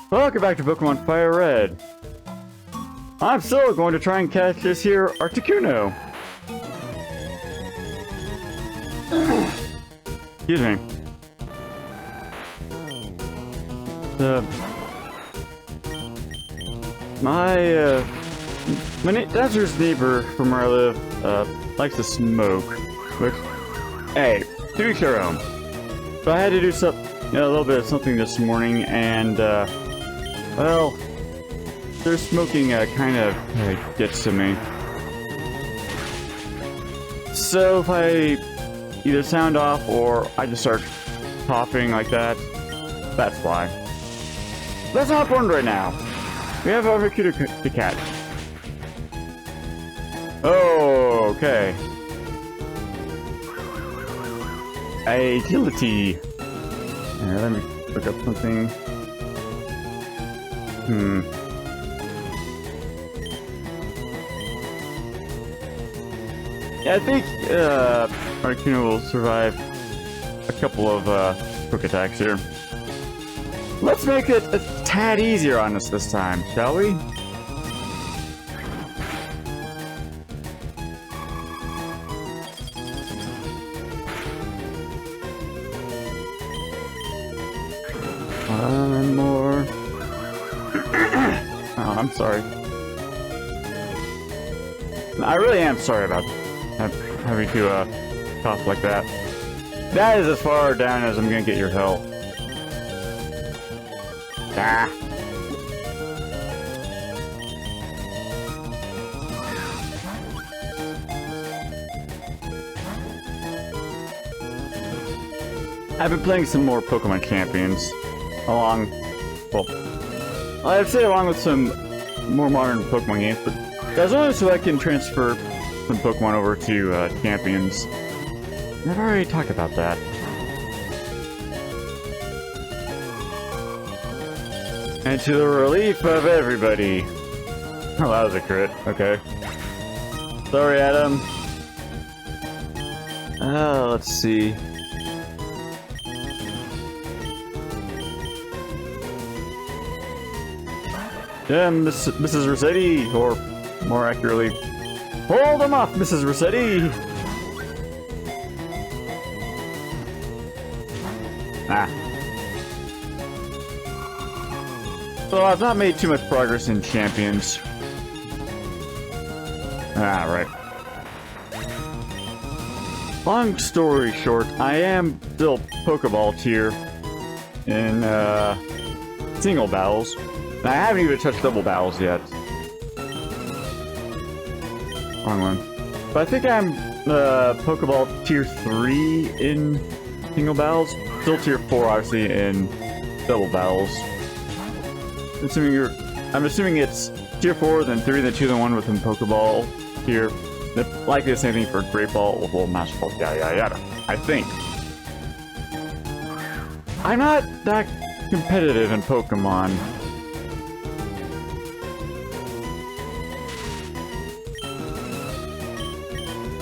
Welcome back to Pokemon FireRed. I'm still going to try and catch this here Articuno. Excuse me. My downstairs neighbor from where I live likes to smoke, which, hey, to each their own. But I had to do a little bit of something this morning, and well, their smoking kind of gets to me. So if I either sound off or I just start coughing like that, that's why. That's not important right now. We have Articuno to catch. Oh, okay. Agility. Here, let me look up something. Yeah, I think Articuno will survive a couple of quick attacks here. Let's make it a tad easier on us this time, shall we? One more. Oh, I'm sorry. I really am sorry about having to cough like that. That is as far down as I'm gonna get your health. Ah. I've been playing some more Pokemon Champions I'd say along with some more modern Pokemon games, but that's only so I can transfer some Pokemon over to Champions. I've already talked about that. And to the relief of everybody. Oh, that was a crit. Okay. Sorry, Adam. Let's see. Yeah, Mrs. Rossetti, or more accurately, hold him off, Mrs. Rossetti! Ah. So I've not made too much progress in Champions. Ah, right. Long story short, I am still Pokeball tier in single battles. I haven't even touched double battles yet. Wrong one. But I think I'm Pokeball tier 3 in single battles. Still tier 4, obviously, in double battles. I'm assuming it's tier 4, then 3, then 2, then 1 within Pokeball tier. Likely the same thing for Great Ball, well, Master Ball, yada yada. I think. I'm not that competitive in Pokemon.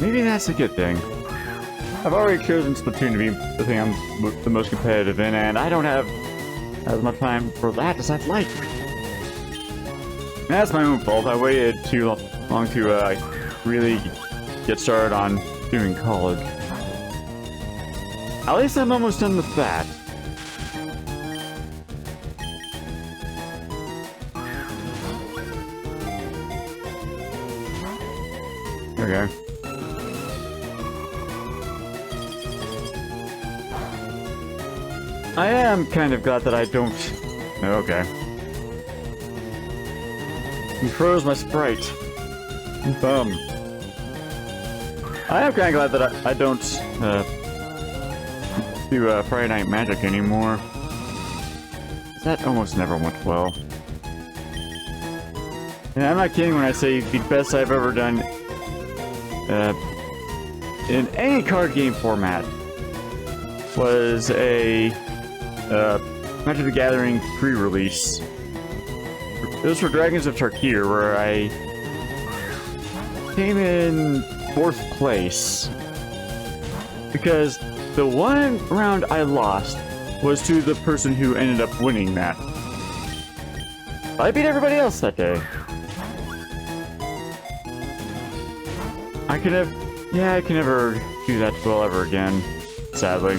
Maybe that's a good thing. I've already chosen Splatoon to be the thing I'm the most competitive in, and I don't have as much time for that as I'd like. And that's my own fault. I waited too long to really get started on doing college. At least I'm almost done with that. Okay. I am kind of glad that I don't... Okay. He froze my sprite. Bum. I am kind of glad that I don't do Friday Night Magic anymore. That almost never went well. And I'm not kidding when I say the best I've ever done in any card game format was a Magic the Gathering pre-release. It was for Dragons of Tarkir, where I came in 4th place. Because the one round I lost was to the person who ended up winning that. I beat everybody else that day. I can never do that well ever again, sadly.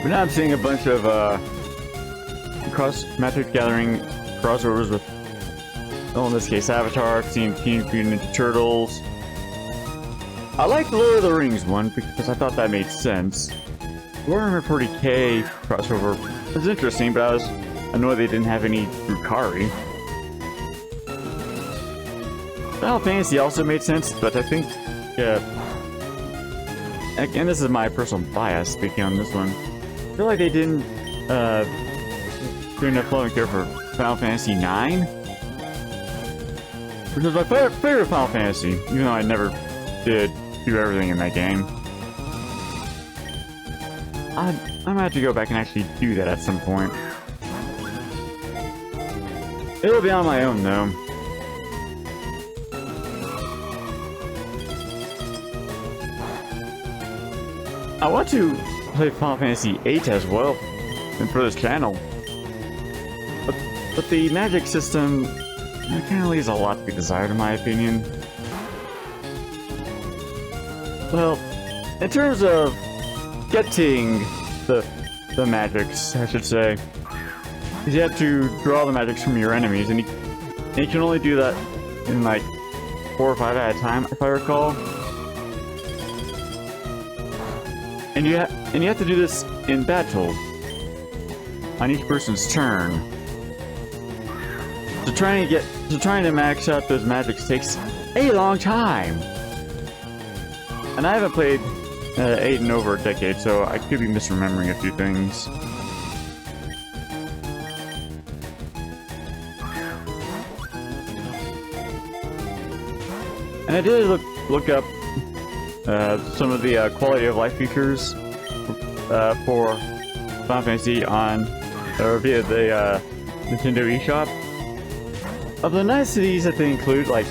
But now I'm seeing a bunch of Magic Gathering crossovers with, well, in this case, Avatar. I've seen Teenage Mutant Ninja Turtles. I like the Lord of the Rings one because I thought that made sense. Warhammer 40k crossover was interesting, but I was annoyed they didn't have any Drukari. Final Fantasy also made sense, but I think, again, this is my personal bias speaking on this one. I feel like they didn't do enough love and care for Final Fantasy 9, which was my favorite Final Fantasy, even though I never did do everything in that game. I'm gonna have to go back and actually do that at some point. It'll be on my own, though. I want to play Final Fantasy VIII as well, and for this channel. But the magic system kind of leaves a lot to be desired, in my opinion. Well, in terms of getting the magics, I should say, you have to draw the magics from your enemies, and you can only do that in like 4 or 5 at a time, if I recall. And you have to do this in battle on each person's turn. So trying to max out those magics takes a long time. And I haven't played 8 in over a decade, so I could be misremembering a few things. And I did look up some of the quality of life features for Final Fantasy on via the Nintendo eShop. Of the niceties that they include, like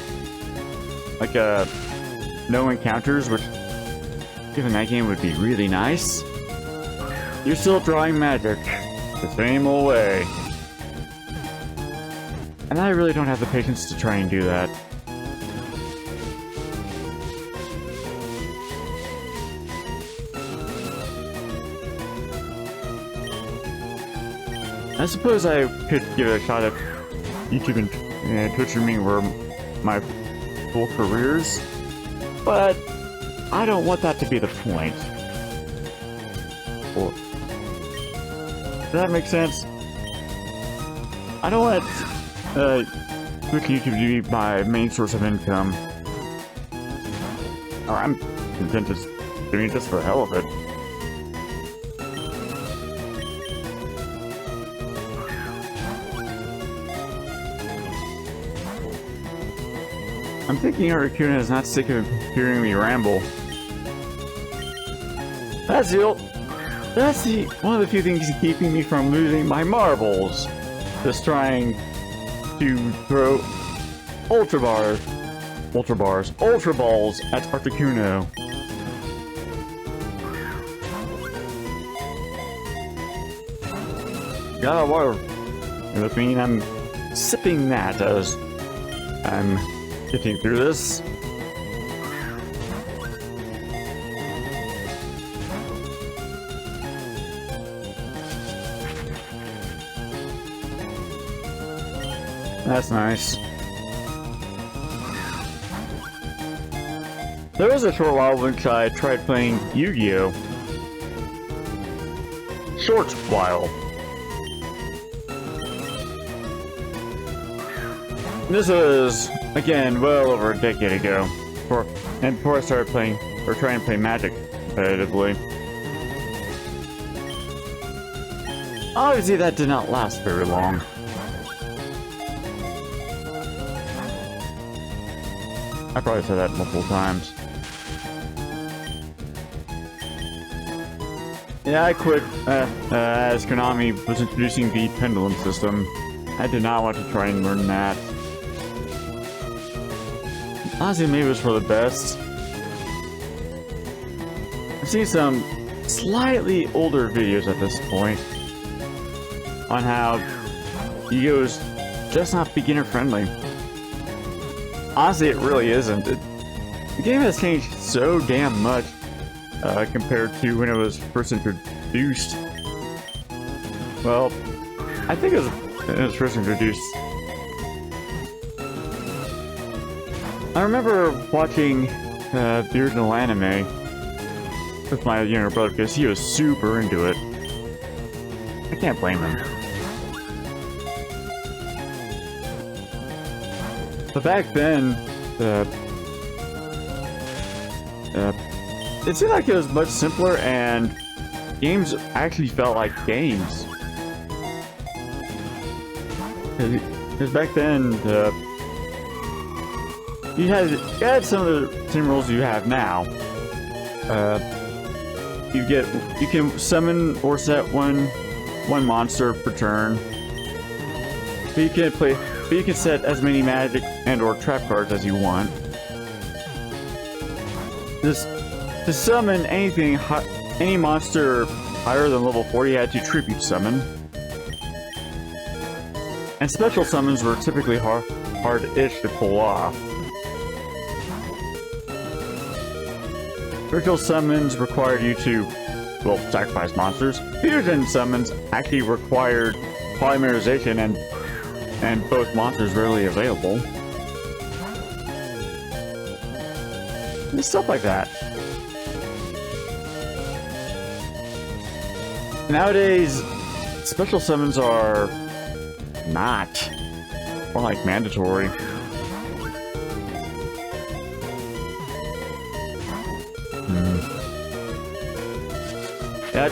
no encounters, which given that game would be really nice. You're still drawing magic the same old way, and I really don't have the patience to try and do that. I suppose I could give it a shot if YouTube and Twitch streaming were my full careers, but I don't want that to be the point. Does that make sense? I don't want Twitch and YouTube to be my main source of income. Or I'm content just doing it just for the hell of it. I'm thinking Articuno is not sick of hearing me ramble. That's one of the few things keeping me from losing my marbles. Just trying to throw Ultra Balls at Articuno. Got a water with me, and I'm sipping that as I'm getting through this. That's nice. There was a short while when I tried playing Yu-Gi-Oh! Short while. This was, again, well over a decade ago, before I started playing, or trying to play Magic competitively. Obviously, that did not last very long. I probably said that multiple times. Yeah, I quit as Konami was introducing the pendulum system. I did not want to try and learn that. Honestly, maybe it was for the best. seen some slightly older videos at this point on how Ego's just not beginner friendly. Honestly, it really isn't. The game has changed so damn much compared to when it was first introduced. Well, I think it was first introduced. I remember watching the original anime with my younger brother because he was super into it. I can't blame him. But back then, it seemed like it was much simpler and games actually felt like games. Because back then, you had some of the same rules you have now. You can summon or set one monster per turn. But you can set as many magic and/or trap cards as you want. To summon any monster higher than level 4, you had to tribute summon. And special summons were typically hard-ish to pull off. Virtual summons required you to, well, sacrifice monsters. Fusion summons actually required polymerization and both monsters rarely available. And stuff like that. Nowadays, special summons are not, or like mandatory. Yeah,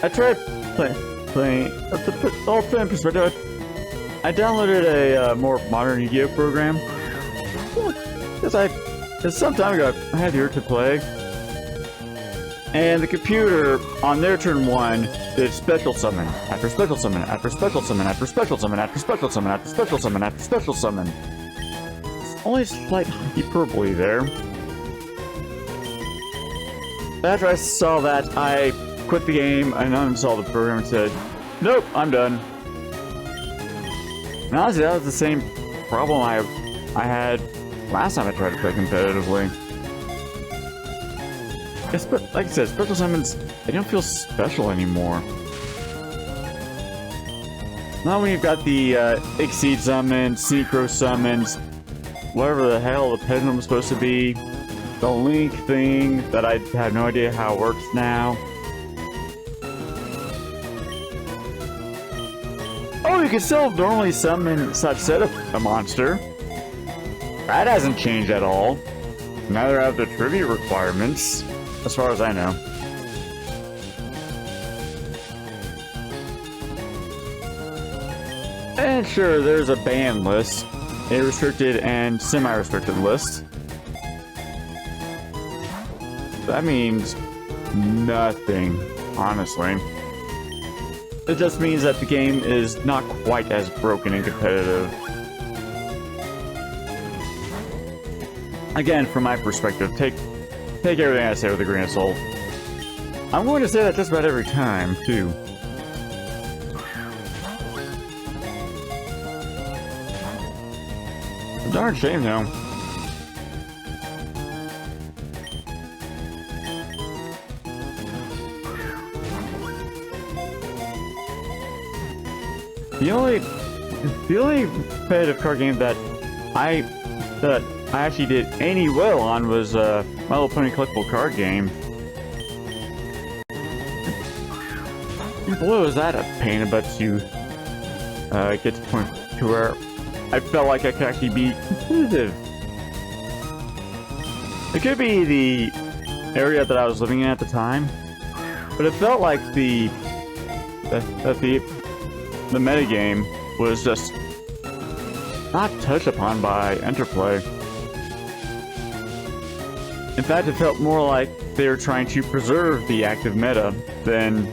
I tried playing all put in perspective. I downloaded a more modern Yu-Gi-Oh program because some time ago I had the urge to play, and the computer on their turn 1 did special summon after special summon after special summon after special summon after special summon after special summon after special summon. It's only slight hyperbole there. After I saw that, I quit the game and uninstalled the program and said, "Nope, I'm done." And honestly, that was the same problem I had last time I tried to play competitively. Like I said, special summons, they don't feel special anymore. Not when you've got the Exceed summons, Synchro summons, whatever the hell the pendulum is supposed to be, the Link thing that I have no idea how it works now. Oh, you can still normally summon such set of a monster. That hasn't changed at all. Neither have the trivia requirements, as far as I know. And sure, there's a ban list, a restricted and semi-restricted list. That means nothing, honestly. It just means that the game is not quite as broken and competitive. Again, from my perspective, take everything I say with a grain of salt. I'm going to say that just about every time, too. A darn shame, though. The only competitive card game that I actually did any well on was My Little Pony collectible card game. And boy, was that a pain in the butt to get to the point to where I felt like I could actually be competitive. It could be the area that I was living in at the time, but it felt like the metagame was just not touched upon by Interplay. In fact, it felt more like they were trying to preserve the active meta than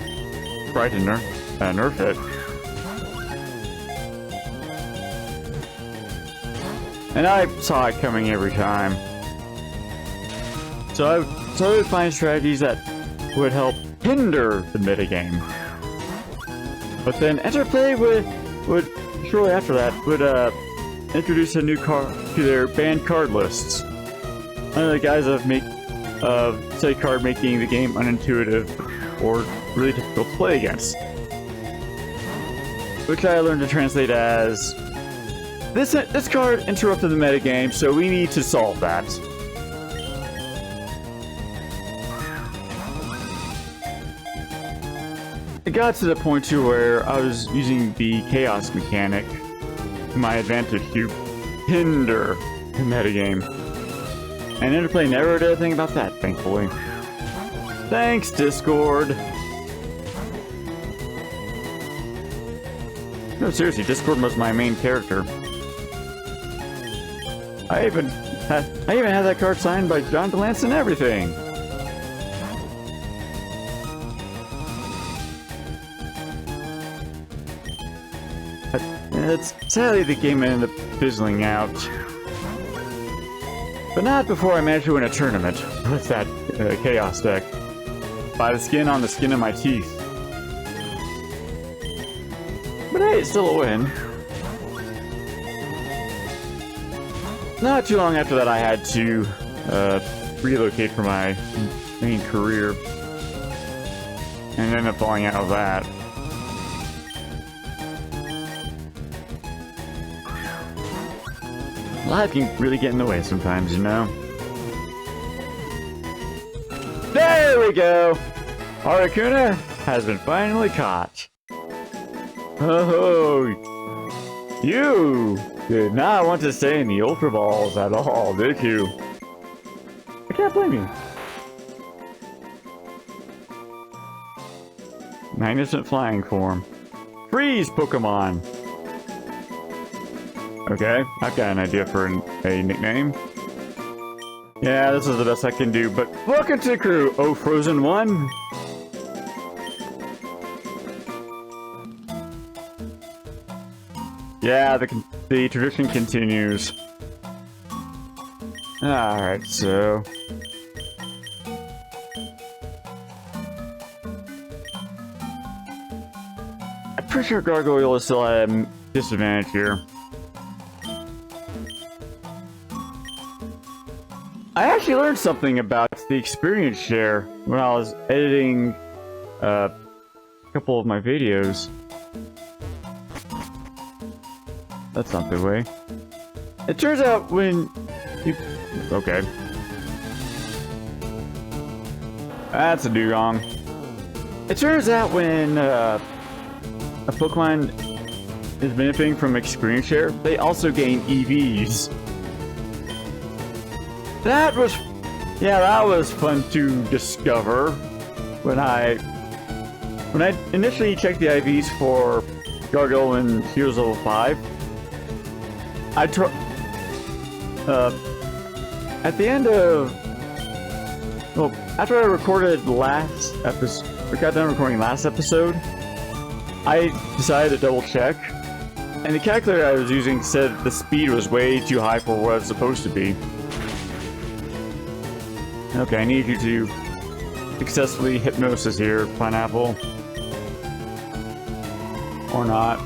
try to nerf it. And I saw it coming every time. So I would find strategies that would help hinder the metagame. But then Interplay would shortly after that would introduce a new card to their banned card lists. Under the guise of say card making the game unintuitive or really difficult to play against. Which I learned to translate as this card interrupted the metagame, so we need to solve that. It got to the point to where I was using the chaos mechanic to my advantage to hinder the metagame. And Interplay never did a thing about that, thankfully. Thanks, Discord! No, seriously, Discord was my main character. I even had that card signed by John DeLance and everything! Sadly, the game ended up fizzling out. But not before I managed to win a tournament with that Chaos deck. By the skin on the skin of my teeth. But hey, it's still a win. Not too long after that, I had to relocate for my main career. And ended up falling out of that. Life can really get in the way sometimes, you know? There we go! Articuno has been finally caught. Oh, you did not want to stay in the Ultra Balls at all, did you? I can't blame you. Magnificent flying form. Freeze, Pokémon! Okay, I've got an idea for a nickname. Yeah, this is the best I can do, but welcome to the crew, oh Frozen One! Yeah, the tradition continues. Alright, so... I'm pretty sure Gargoyle is still at a disadvantage here. I actually learned something about the experience share when I was editing a couple of my videos. That's not the way. It turns out when you... Okay. That's a dugong. It turns out when a Pokemon is benefiting from experience share, they also gain EVs. That was fun to discover when I initially checked the IVs for Gargoyle and Heroes Level 5. At the end of, well, after I recorded last episode, I got done recording last episode, I decided to double check, and the calculator I was using said the speed was way too high for what it's supposed to be. Okay, I need you to successfully hypnosis here, Pineapple. Or not.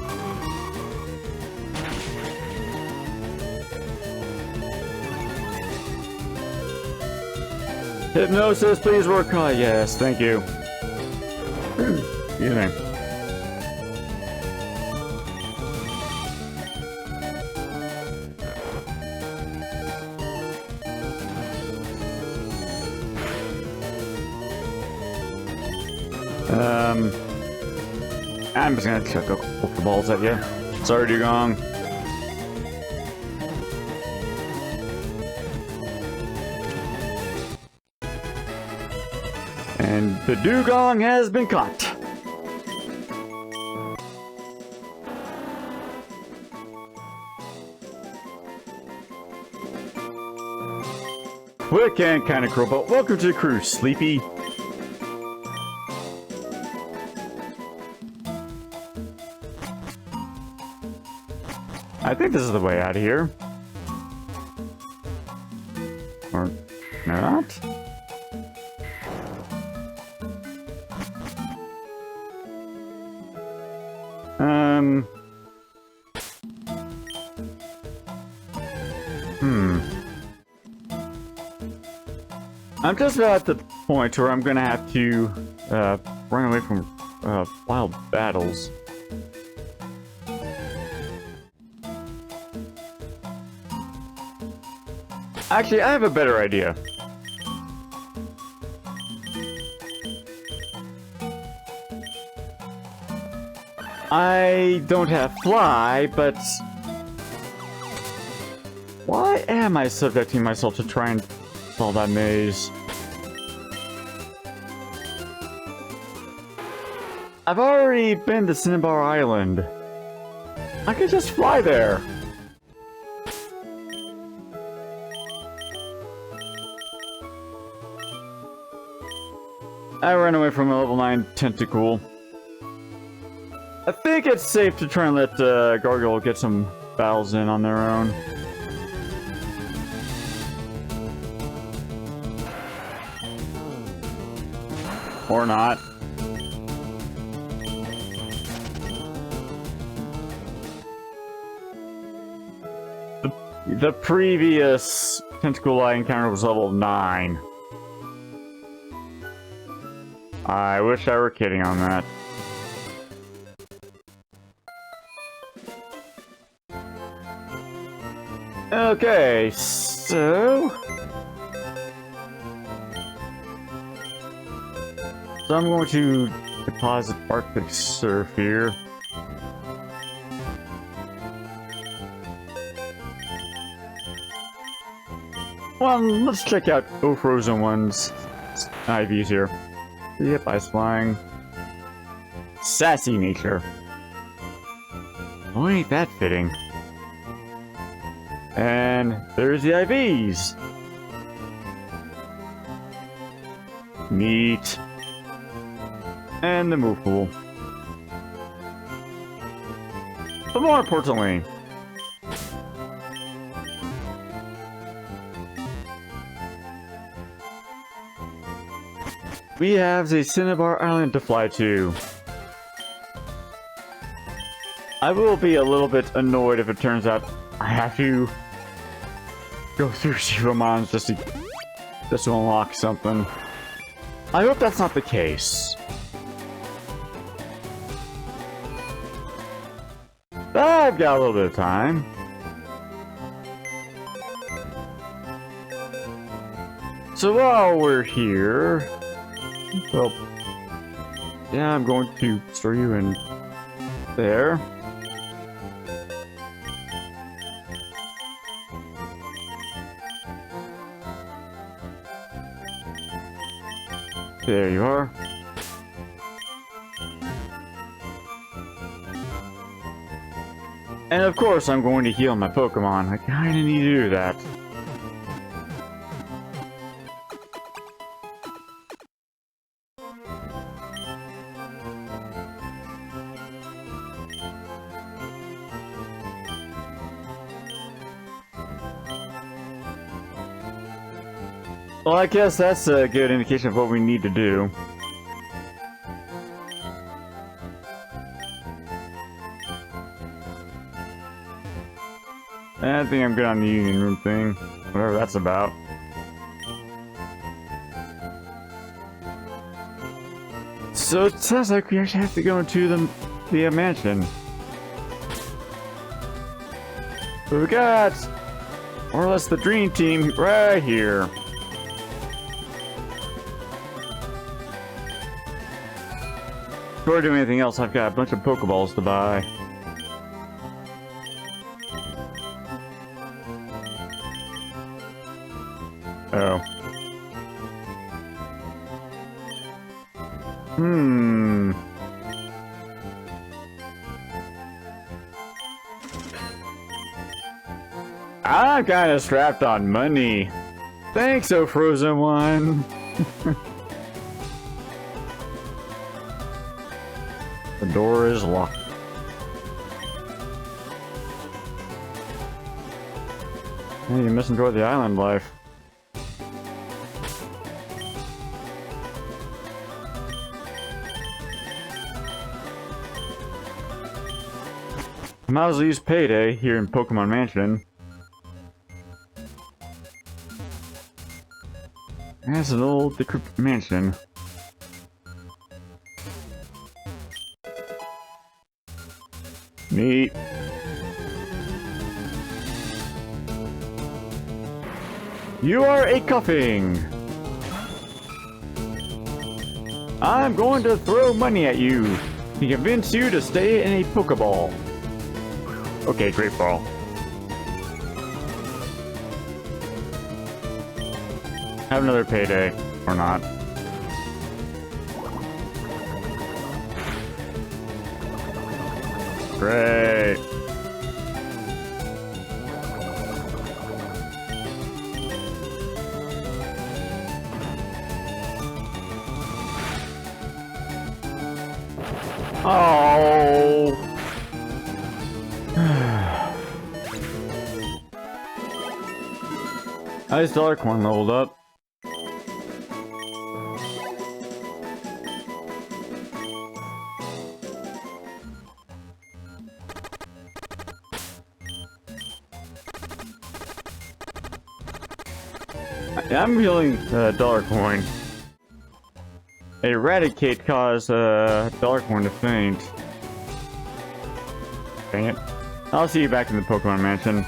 Hypnosis, please work. Oh, yes, thank you. Excuse me. I'm just gonna chuck a couple balls at you. Sorry, Dugong. And the Dugong has been caught. Quick and kinda cruel, but welcome to the crew, Sleepy. I think this is the way out of here. Or not? I'm just about at the point where I'm gonna have to run away from wild battles. Actually, I have a better idea. I don't have fly, but why am I subjecting myself to try and solve that maze? I've already been to Cinnabar Island. I could just fly there. I ran away from a level 9 tentacle. I think it's safe to try and let Gargoyle get some battles in on their own. Or not. The previous tentacle I encountered was level 9. I wish I were kidding on that. Okay, so I'm going to deposit Arctic Surf here. Well, let's check out O Frozen One's IVs here. Yep, Ice Flying. Sassy nature. Oh, ain't that fitting. And there's the IVs. Neat. And the move pool. But more importantly, we have the Cinnabar Island to fly to. I will be a little bit annoyed if it turns out I have to go through Shivamons just to unlock something. I hope that's not the case. But I've got a little bit of time. So while we're here, well, yeah, I'm going to store you in there. There you are. And of course, I'm going to heal my Pokémon. I kinda need to do that. Well, I guess that's a good indication of what we need to do. I think I'm good on the Union Room thing. Whatever that's about. So it sounds like we actually have to go into the mansion. But we got more or less the dream team right here. Before doing anything else, I've got a bunch of Pokeballs to buy. Oh. I'm kind of strapped on money. Thanks, O Frozen One. The door is locked. Hey, you must enjoy the island life. I might as well use Payday here in Pokemon Mansion. That's an old decrepit mansion. Neat. You are a cuffing! I'm going to throw money at you to convince you to stay in a Pokeball. Okay, great ball. Have another payday, or not. Great. Oh. Nice dark one leveled up. I'm feeling dollar coin. Eradicate cause dollar coin to faint. Dang it. I'll see you back in the Pokemon Mansion.